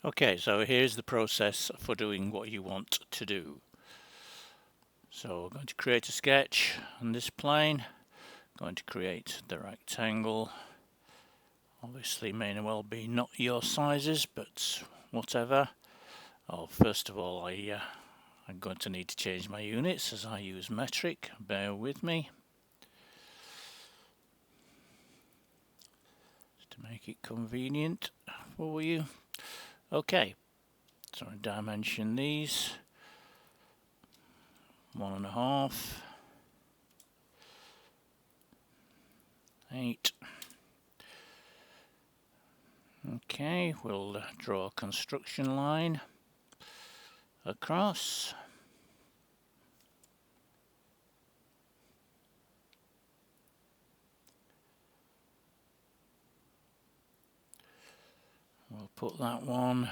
Okay, so here's the process for doing what you want to do. So we're going to create a sketch on this plane, going to create the rectangle. Obviously may well be not your sizes, but whatever. Oh, first of all, I'm going to need to change my units as I use metric, bear with me. Just to make it convenient for you. Okay, so I dimension these. 1.5, 8. Okay, we'll draw a construction line across. We'll put that one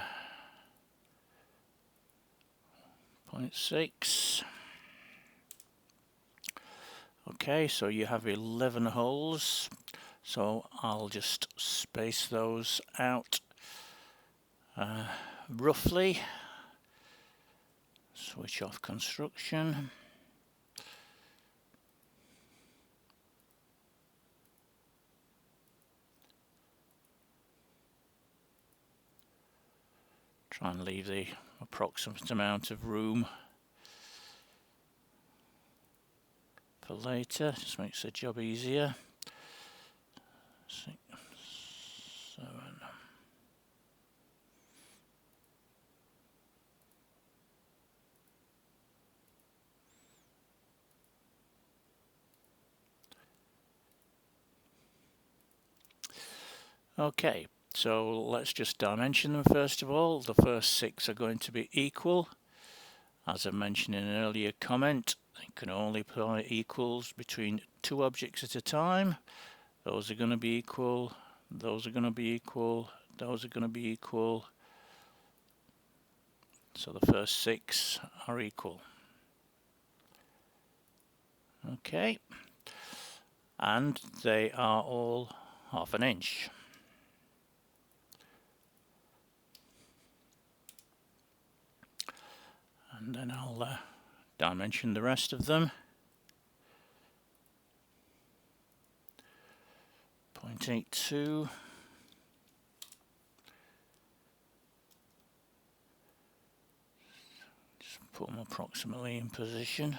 0.6. Okay, so you have 11 holes, so I'll just space those out roughly. Switch off construction. Try and leave the approximate amount of room for later, just makes the job easier. 6, 7. Okay, so let's just dimension them first of all. The first 6 are going to be equal. As I mentioned in an earlier comment, you can only apply equals between 2 objects at a time. Those are going to be equal, those are going to be equal, those are going to be equal. So the first 6 are equal. Okay, and they are all 1/2 inch. And then I'll dimension the rest of them. 0.82. Just put them approximately in position.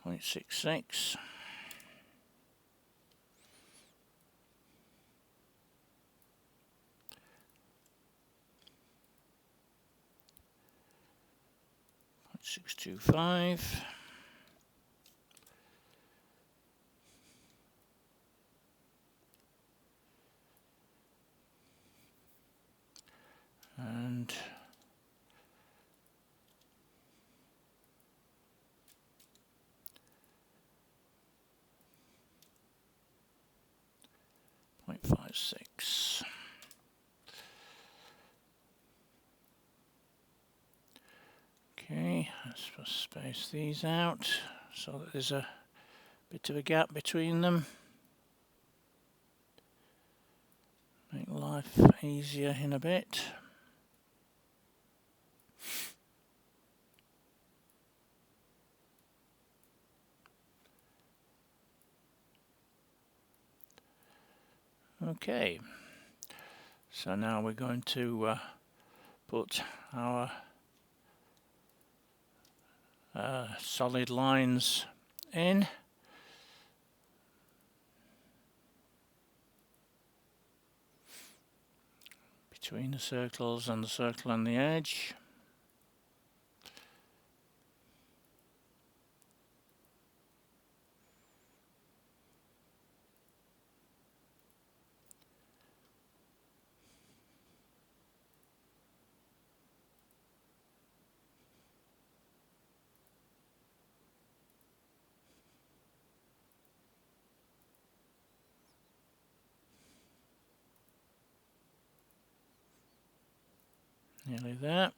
.66. .625. And 0.56. Okay, let's just space these out so that there's a bit of a gap between them. Make life easier in a bit. Okay, so now we're going to put our solid lines in. Between the circles and the circle and the edge. Nearly there.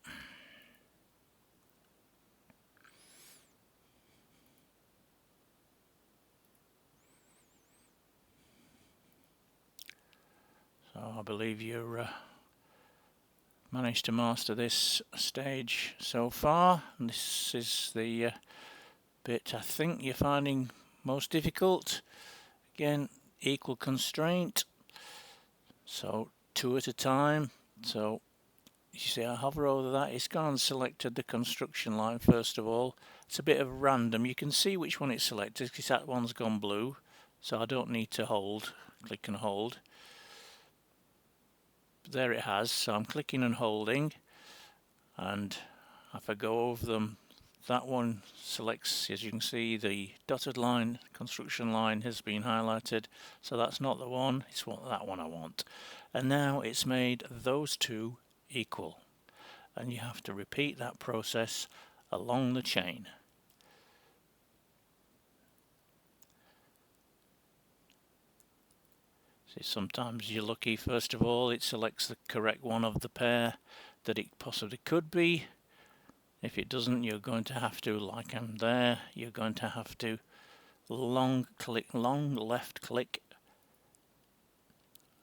So I believe you've managed to master this stage so far. And this is the bit I think you're finding most difficult. Again, equal constraint, so 2 at a time. So you see I hover over that, it's gone and selected the construction line first of all. It's a bit of random, you can see which one it's selected because that one's gone blue, so I don't need to click and hold. But there it has, so I'm clicking and holding, and if I go over them, that one selects, as you can see, the dotted line, construction line has been highlighted, so that's not the one, it's that one I want. And now it's made those two equal, and you have to repeat that process along the chain. See, sometimes you're lucky, first of all it selects the correct one of the pair that it possibly could be. If it doesn't, you're going to have to, like I'm there, you're going to have to long left click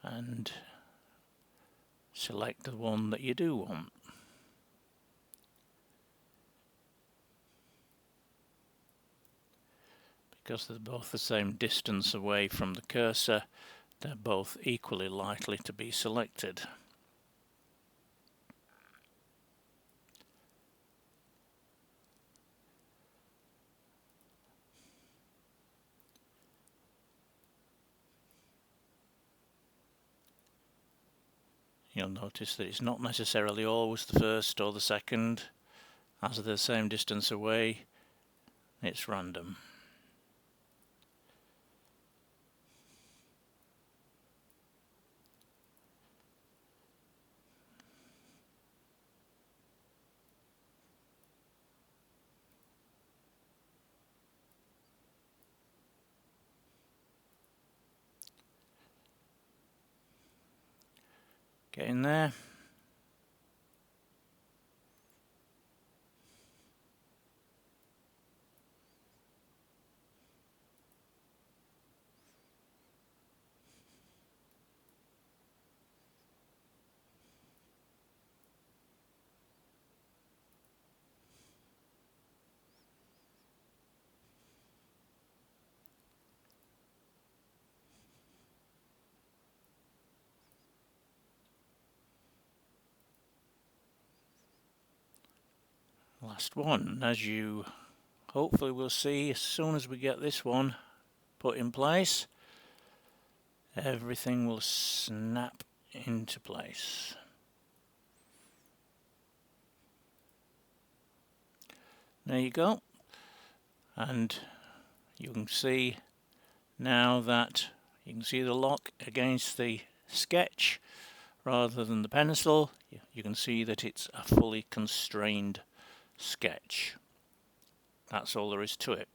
and select the one that you do want. Because they're both the same distance away from the cursor, they're both equally likely to be selected. You'll notice that it's not necessarily always the first or the second, as they're the same distance away, it's random. Get in there. Last one, as you hopefully will see as soon as we get this one put in place, everything will snap into place. There you go, and you can see now that you can see the lock against the sketch rather than the pencil. You can see that it's a fully constrained sketch. That's all there is to it.